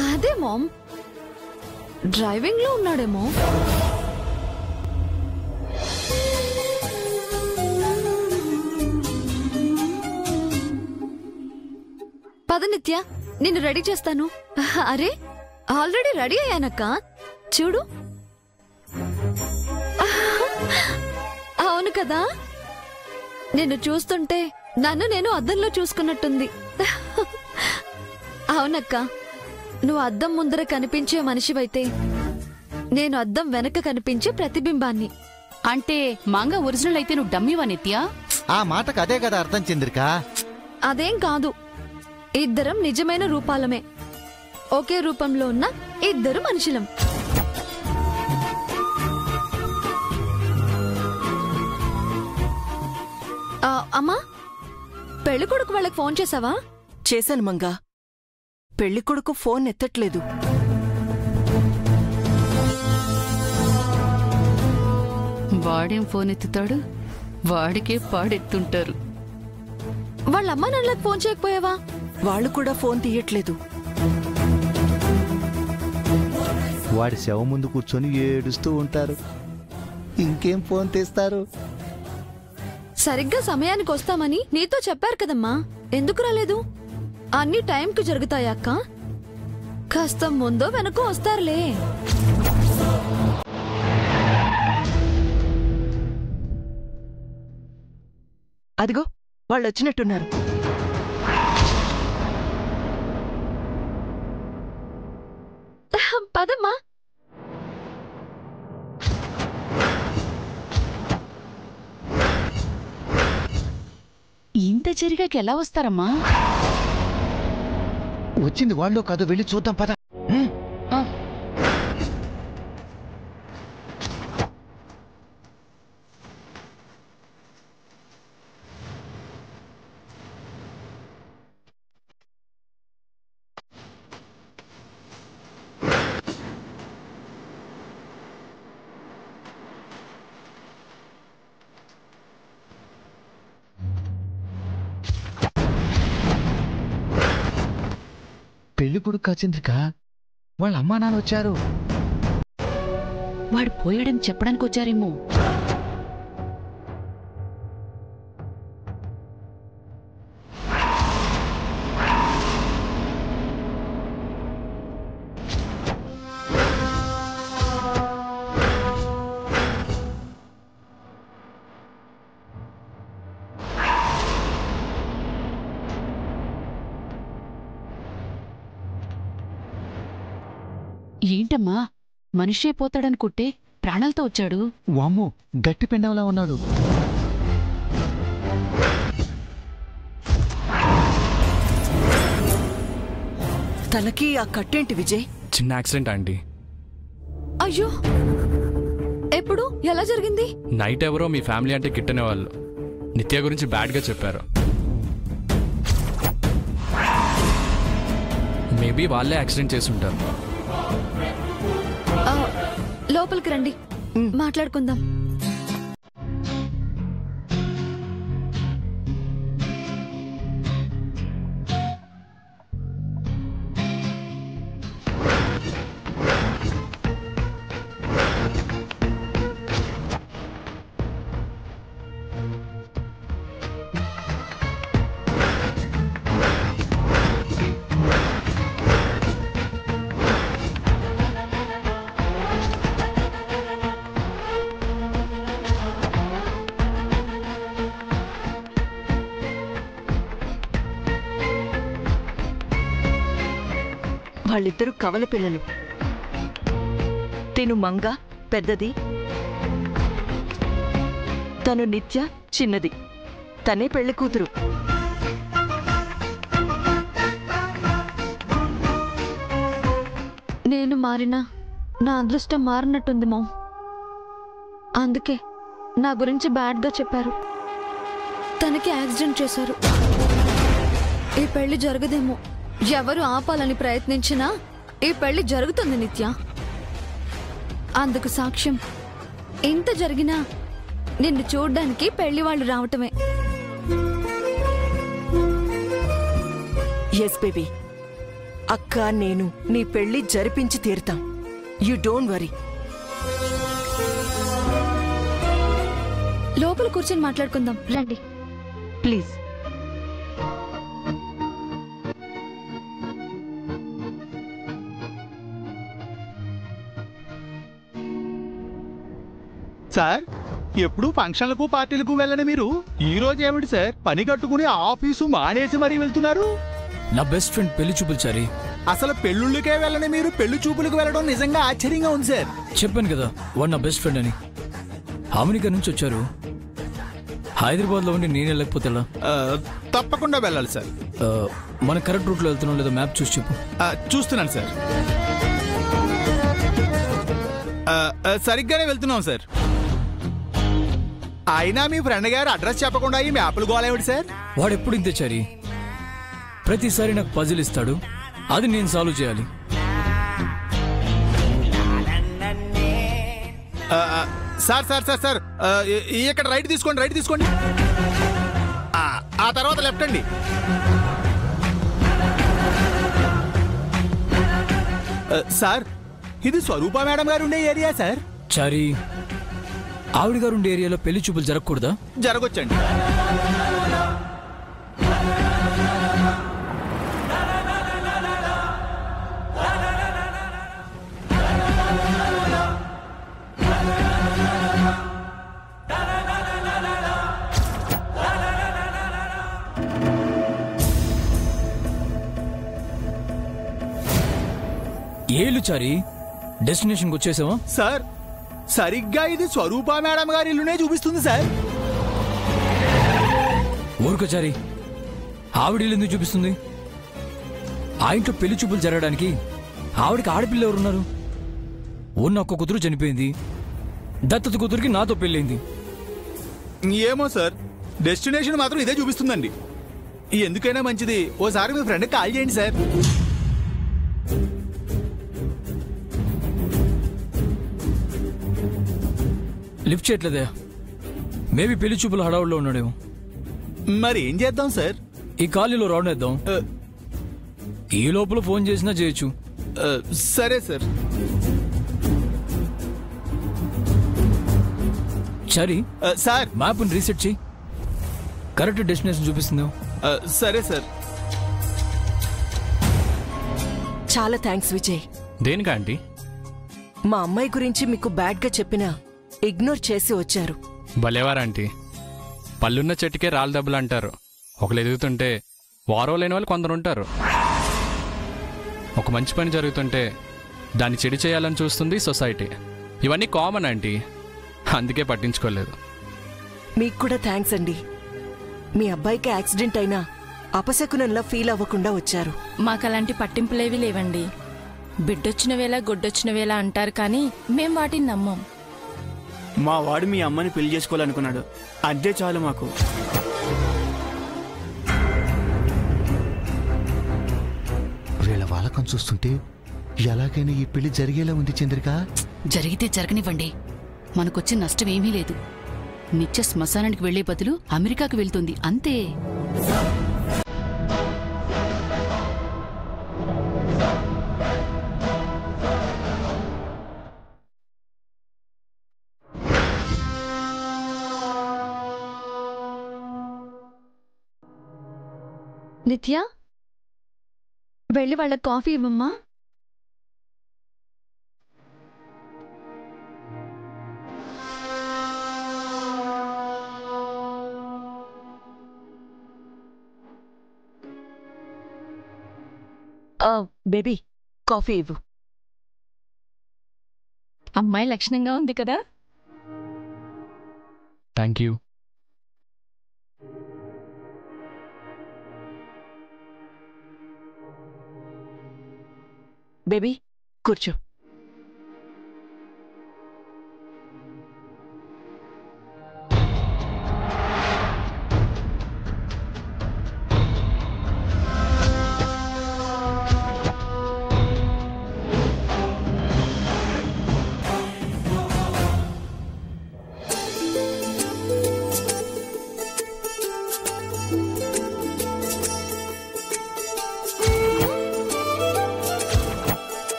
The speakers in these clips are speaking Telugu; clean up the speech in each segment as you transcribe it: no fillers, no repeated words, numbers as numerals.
అదే మామ్, డ్రైవింగ్ లో ఉన్నాడేమో. పద నిత్య, నిన్ను రెడీ చేస్తాను. అరే ఆల్రెడీ రెడీ అయ్యానక్క, చూడు. అవును కదా, నిన్ను చూస్తుంటే నన్ను నేను అద్దంలో చూసుకున్నట్టుంది. అవునక్క, నువ్వు అద్దం ముందర కనిపించే మనిషివైతే నేను అద్దం వెనక కనిపించే ప్రతిబింబాన్ని. అంటే మంగ ఒరిజినల్ అయితే నువ్వు డమ్మీవా నిత్య? ఆ మాటకు అదే కదా అర్థం చంద్రిక. అదేం కాదు, ఇద్దరం నిజమైన రూపాలమే, ఒకే రూపంలో ఉన్న ఇద్దరు మనుషులం. అమ్మా, పెళ్లి కొడుకు వాళ్ళకి ఫోన్ చేసావా? చేశాను మంగా, పెళ్లి కొడుకు ఫోన్ ఎత్తట్లేదు. వాడేం ఫోన్ ఎత్తుతాడు, వాడికే పాడెత్తుంటారు. వాళ్ళమ్మ నాన్నలకు ఫోన్ చేయకపోయావా? వాళ్ళు కూడా ఫోన్ తీయట్లేదు. వాడి శవం ముందు కూర్చొని ఏడుస్తూ ఉంటారు, ఇంకేం ఫోన్ తీస్తారు? సరిగ్గా సమయానికి వస్తామని నీతో చెప్పారు కదమ్మా, ఎందుకు రాలేదు? అన్ని టైంకి జరుగుతాయక్క, కాస్త ముందో వెనకో వస్తారులే. అదిగో వాళ్ళు వచ్చినట్టున్నారు. పదమ్మా. ఇంత జరిగాక ఎలా వస్తారమ్మా? వచ్చింది వాళ్ళు కాదు, వెళ్ళి చూద్దాం పద. పెళ్లి కొడుకు చంద్రిక, వాళ్ళ అమ్మా నాన్న వచ్చారు. వాడు పోయాడని చెప్పడానికి వచ్చారేమో. ఏంటమ్మా, మనిషి అయిపోతాడనుకుంటే ప్రాణాలతో వచ్చాడు. వామ్మో, గట్టి పెండంలా ఉన్నాడు. తనకి ఆ కట్టేంటి విజయ్? చిన్న యాక్సిడెంట్ ఆంటీ. అయ్యో, ఎప్పుడు, ఎలా జరిగింది? నైట్ ఎవరో మీ ఫ్యామిలీ అంటే కిట్టనే వాళ్ళు నిత్య గురించి బ్యాడ్ గా చెప్పారు. మేబీ వాళ్ళే యాక్సిడెంట్ చేసుంటారు. లోపలికి రండి, మాట్లాడుకుందాం. వాళ్ళిద్దరూ కవల పిల్లలు. తిను మంగ పెద్దది, తను నిత్య చిన్నది. తనే పెళ్లి కూతురు. నేను మారినా నా అదృష్టం మారినట్టుంది మామ్. అందుకే నా గురించి బ్యాడ్గా చెప్పారు. తనకి యాక్సిడెంట్ చేశారు. ఈ పెళ్లి జరగదేమో. ఎవరు ఆపాలని ప్రయత్నించినా ఈ పెళ్లి జరుగుతుంది నిత్య. అందుకు సాక్ష్యం, ఇంత జరిగినా నిన్ను చూడ్డానికి పెళ్లి వాళ్ళు రావటమే. ఎస్ బేబీ, అక్క నేను నీ పెళ్లి జరిపించి తీరుతాం. You don't worry. లోపల కూర్చొని మాట్లాడుకుందాం రండి. ప్లీజ్. సార్, ఎప్పుడు ఫంక్షన్లకు పార్టీలకు వెళ్ళని మీరు ఈ రోజు ఏమిటి సార్ పని కట్టుకుని ఆఫీసు మానేసి మరీ వెళ్తున్నారు? నా బెస్ట్ ఫ్రెండ్ పెళ్లి చూపులు చారి. అసలు పెళ్ళుళ్ళకే వెళ్ళని మీరు పెళ్లి చూపులకు వెళ్ళడం నిజంగా ఆశ్చర్యంగా ఉంది సార్. చెప్పాను కదా వాడు నా బెస్ట్ ఫ్రెండ్ అని. అమెరికా నుంచి వచ్చారు. హైదరాబాద్ లో ఉండి నేను వెళ్ళకపోతే ఎలా? తప్పకుండా వెళ్ళాలి సార్. మన కరెక్ట్ రూట్ లో వెళ్తున్నాం లేదో మ్యాప్ చూసి చెప్పు. చూస్తున్నాను సార్. సరిగ్గానే వెళ్తున్నాం సార్. అయినా మీ ఫ్రెండ్ గారు అడ్రస్ చెప్పకుండా ఈ మ్యాప్లు గోలేమిటి సార్? వాడు ఎప్పుడు ఇంతే చారి. ప్రతిసారి నాకు పజిల్ ఇస్తాడు, అది నేను సాల్వ్ చేయాలి. సార్ సార్ సార్ సార్ ఇక్కడ రైట్ తీసుకోండి, రైట్ తీసుకోండి. ఆ తర్వాత లెఫ్ట్ అండి. సార్, ఇది స్వరూప మేడం గారు ఉండే ఏరియా సార్. చారి, ఆవిడ గారు ఉండే ఏరియాలో పెళ్లి చూపులు జరగకూడదా? జరగొచ్చండి. ఏళ్ళు చారి, డెస్టినేషన్కి వచ్చేసావా? సార్, సరిగ్గా ఇది స్వరూప మేడం గారి ఇల్లునే చూపిస్తుంది సార్. ఊరుకో చారి, ఆవిడ ఇల్లు ఎందుకు చూపిస్తుంది? ఆ ఇంట్లో పెళ్లి చూపులు జరగడానికి ఆవిడకి ఆడపిల్ల ఎవరున్నారు? ఉన్న ఒక్క కూతురు చనిపోయింది, దత్తత కూతురికి నాతో పెళ్ళైంది. ఏమో సార్, డెస్టినేషన్ మాత్రం ఇదే చూపిస్తుందండి. ఎందుకైనా మంచిది ఓసారి మీ ఫ్రెండ్కి కాల్ చేయండి సార్. లిఫ్ట్ చేయట్లేదే. మేబీ పెళ్లి చూపులు హడావుల్లో ఉన్నాడేమో. మరి ఏం చేద్దాం సార్? ఈ కాలనీలో రౌండ్ వేద్దాం. ఈ లోపల ఫోన్ చేసినా చేయొచ్చు. సరే సార్. సరే సార్, మ్యాప్ని రీసెట్ చేయి, కరెక్ట్ డెస్టినేషన్ చూపిస్తుంది. సరే సార్. చాలా థ్యాంక్స్ విజయ్. దేనికా ఆంటీ? మా అమ్మాయి గురించి మీకు బ్యాడ్గా చెప్పినా ఇగ్నోర్ చేసి వచ్చారు. భలేవారా ఆంటీ, పళ్ళున్న చెట్టుకే రాళ్ళ దెబ్బలు అంటారు. ఒకరు ఎదుగుతుంటే వారో లేని వాళ్ళు కొందరు ఉంటారు. ఒక మంచి పని జరుగుతుంటే దాన్ని చెడు చేయాలని చూస్తుంది సొసైటీ. ఇవన్నీ కామన్ ఆంటీ, అందుకే పట్టించుకోలేదు. మీకు కూడా థ్యాంక్స్ అండి. మీ అబ్బాయికి యాక్సిడెంట్ అయినా అపశకునంలా ఫీల్ అవ్వకుండా వచ్చారు. మాకలాంటి పట్టింపులేవి లేవండి. బిడ్డొచ్చిన వేళ గొడ్డొచ్చిన వేళ అంటారు, కానీ మేం వాటిని నమ్మం. మా వాడు మీ అమ్మని పెళ్లి చేసుకోవాలనుకున్నాడు, అదే చాలు మాకు. వీళ్ళ వాళ్ళకం చూస్తుంటే ఎలాగైనా ఈ పెళ్లి జరిగేలా ఉంది చంద్రిక. జరిగితే జరగనివ్వండి, మనకొచ్చే నష్టం ఏమీ లేదు. నిత్య శ్మశానానికి వెళ్లే బదులు అమెరికాకు వెళ్తుంది, అంతే. నిత్య, వెళ్ళి వాళ్ళ కాఫీ ఇవ్వమ్మా. బేబీ, కాఫీ ఇవ్వు. అమ్మాయి లక్షణంగా ఉంది కదా. Thank you. బేబీ, కూర్చో.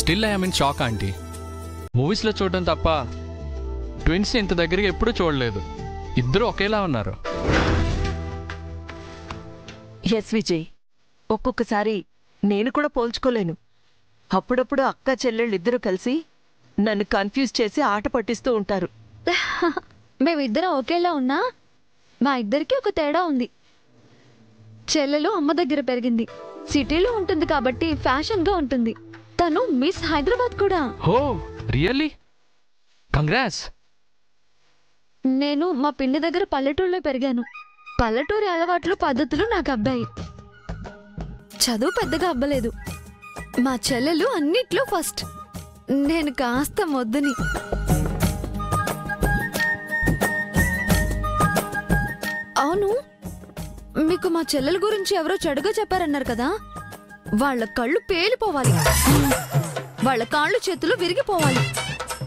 Still I mean shock aunty. మూవీస్లో చూడడం తప్ప ట్విన్స్ ఇంత దగ్గరగా ఎప్పుడూ చూడలేదు. ఇద్దరు ఒకేలా ఉన్నారు. ఎస్ విజయ్, ఒక్కొక్కసారి నేను కూడా పోల్చుకోలేను. అప్పుడప్పుడు అక్క చెల్లెళ్ళిద్దరూ కలిసి నన్ను కన్ఫ్యూజ్ చేసి ఆట పట్టిస్తూ ఉంటారు. మేమిద్దరం ఒకేలా ఉన్నా మా ఇద్దరికి ఒక తేడా ఉంది. చెల్లెలు అమ్మ దగ్గర పెరిగింది, సిటీలో ఉంటుంది కాబట్టి ఫ్యాషన్గా ఉంటుంది. తను మిస్ హైదరాబాద్ కూడా. హో రియల్లీ? కంగ్రాట్స్. నేను మా పిన్ని దగ్గర పల్లెటూరులో పెరిగాను. పల్లెటూరి అలవాట్లు పద్ధతులు నాకు అబ్బాయి. చదువు పెద్దగా అబ్బలేదు. మా చెల్లెలు అన్నిట్లో ఫస్ట్, నేను కాస్త మొద్దుని. అవును, మీకు మా చెల్లెల గురించి ఎవరో చెడుగా చెప్పారన్నారు కదా. వాళ్ళ కళ్ళు పేలిపోవాలి, వాళ్ళ కాళ్ళు చేతులు విరిగిపోవాలి,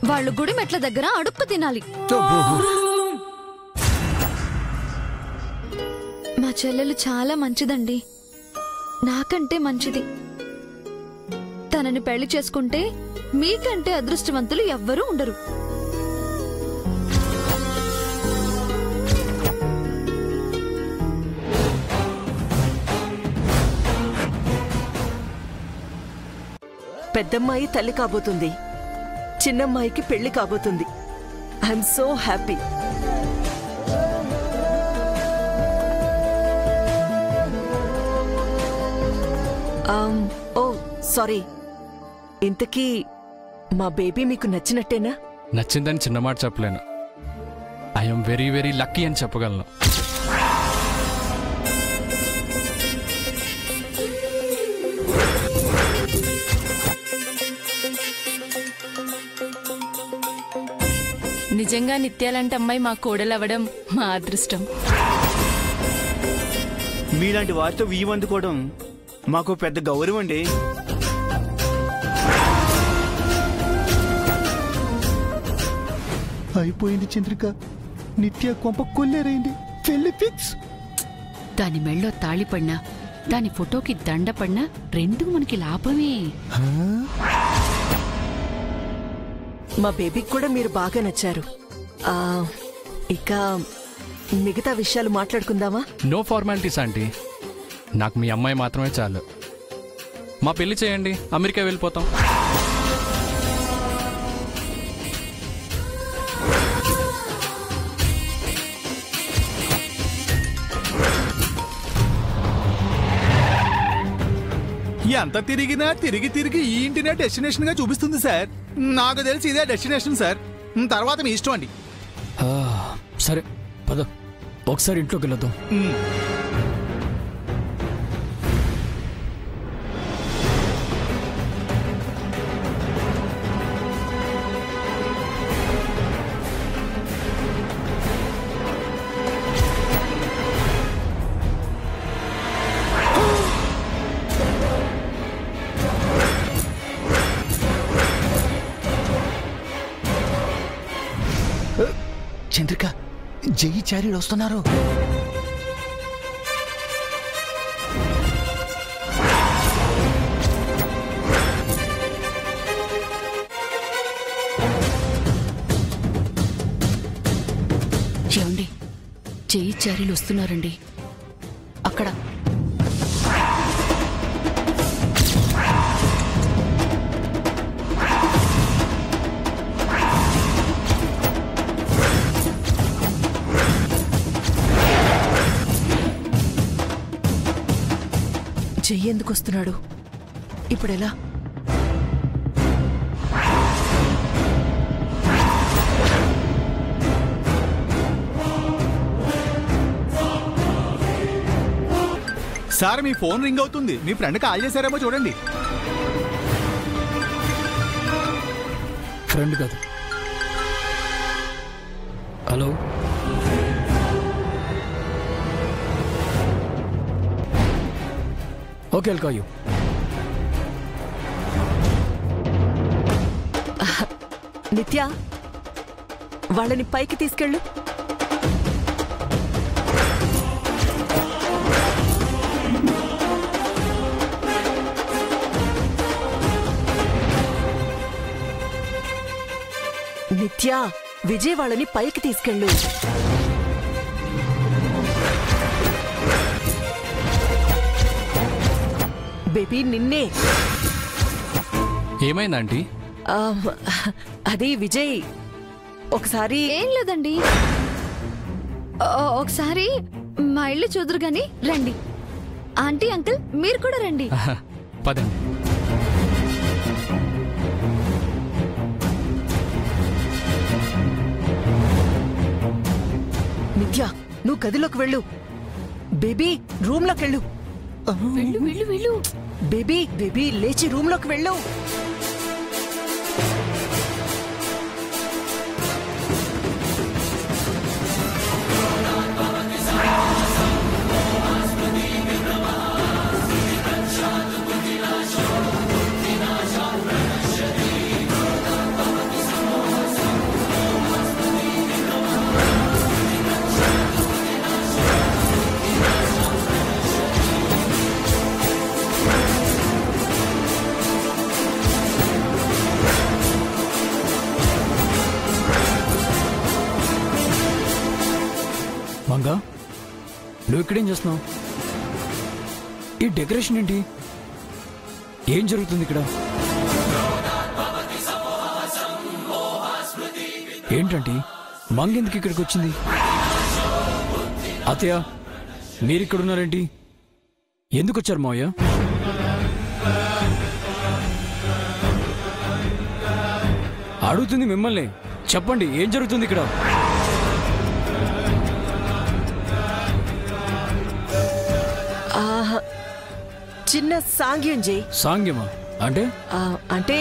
వాళ్ళు గుడి మెట్ల దగ్గర అడుక్కు తినాలి. మా చెల్లెలు చాలా మంచిదండి, నాకంటే మంచిది. తనని పెళ్లి చేసుకుంటే మీకంటే అదృష్టవంతులు ఎవ్వరూ ఉండరు. పెద్దమ్మాయి తల్లి కాబోతుంది, చిన్నమ్మాయికి పెళ్లి కాబోతుంది. I'm so happy. Oh sorry, ఇంతకీ మా బేబీ మీకు నచ్చినట్టేనా? నచ్చిందని చిన్న మాట చెప్పలేను. ఐఎమ్ వెరీ వెరీ లక్కీ అని చెప్పగలను. నిజంగా నిత్యాలంటే అమ్మాయి మా కోడలవ్వడం మా అదృష్టం. మీలాంటి వారితో అందుకోవడం మాకు పెద్ద గౌరవం అండి. అయిపోయింది చంద్రిక, నిత్య కొంప కొల్లేరైంది. పెళ్లి ఫిక్స్. దాని మెళ్ళో తాళి పడినా, దాని ఫోటోకి దండ పడినా రెండు మనకి లాభమే. మా బేబీకి కూడా మీరు బాగా నచ్చారు. ఇక మిగతా విషయాలు మాట్లాడుకుందామా? నో ఫార్మాలిటీస్ ఆంటీ, నాకు మీ అమ్మాయి మాత్రమే చాలు. మా పెళ్లి చేయండి, అమెరికా వెళ్ళిపోతాం. ఎంత తిరిగినా తిరిగి తిరిగి ఈ ఇంటినే డెస్టినేషన్ గా చూపిస్తుంది సార్. నాకు తెలిసి ఇదే డెస్టినేషన్ సార్. తర్వాత మీ ఇష్టం అండి. సరే పద, ఒకసారి ఇంట్లోకి వెళ్దాం. చంద్రిక, జయి చారీలు వస్తున్నారు. ఏమండి, జయి చారీలు వస్తున్నారండి. అక్కడ జై ఎందుకు వస్తున్నాడు? ఇప్పుడెలా? సార్ మీ ఫోన్ రింగ్ అవుతుంది. మీ ఫ్రెండ్ కాల్ చేశారేమో చూడండి. ఫ్రెండ్ కాదు. Hello, okay, I'll call you. నిత్య, వాళ్ళని పైకి తీసుకెళ్ళు. నిత్య విజయ్ వాళ్ళని పైకి తీసుకెళ్ళు. బేబీ నిన్నే. ఏమైంది ఆంటీ? అది విజయ్ ఒకసారి. ఏం లేదండి, ఒకసారి మా ఇల్లు చూదురు గాని రండి. ఆంటీ అంకుల్ మీరు కూడా రండి. పదండి. నిత్య నువ్వు గదిలోకి వెళ్ళు. బేబీ రూమ్ లోకి వెళ్ళు. వెళ్ళు వెళ్ళు వెళ్ళు. బేబీ బేబీ లేచి రూమ్ లోకి వెళ్ళు. మంగా, నువ్వు ఇక్కడేం చేస్తున్నావు? ఈ డెకరేషన్ ఏంటి? ఏం జరుగుతుంది ఇక్కడ? ఏంటంటే మంగ ఎందుకు ఇక్కడికి వచ్చింది? అత్తయ్య మీరిక్కడున్నారేంటి? ఎందుకు వచ్చారు మావయ్య? అడుగుతుంది మిమ్మల్ని, చెప్పండి ఏం జరుగుతుంది ఇక్కడ? చిన్న సాంగ్యం జై. సాంగ్యమా అంటే? అంటే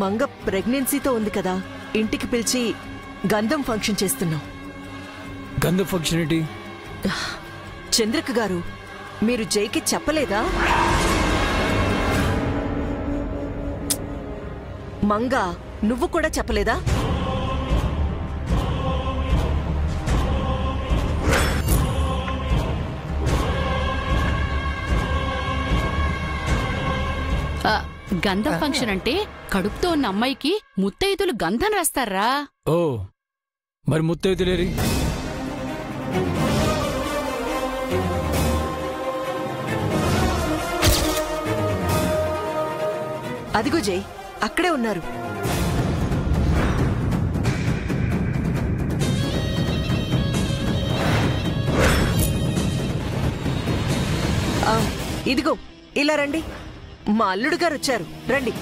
మంగ ప్రెగ్నెన్సీతో ఉంది కదా, ఇంటికి పిలిచి గంధం ఫంక్షన్ చేస్తున్నాం. గంధం ఫంక్షన్ ఏంటి? చంద్రిక గారు మీరు జైకి చెప్పలేదా? మంగ నువ్వు కూడా చెప్పలేదా? గంధం ఫంక్షన్ అంటే కడుపుతో ఉన్న అమ్మాయికి ముత్తైదులు గంధం రాస్తారా? ఓ మరి ముత్తైదులేరి? అదిగో జై అక్కడే ఉన్నారు. ఇదిగో ఇలా రండి, మా అల్లుడు గారు వచ్చారు, రండి.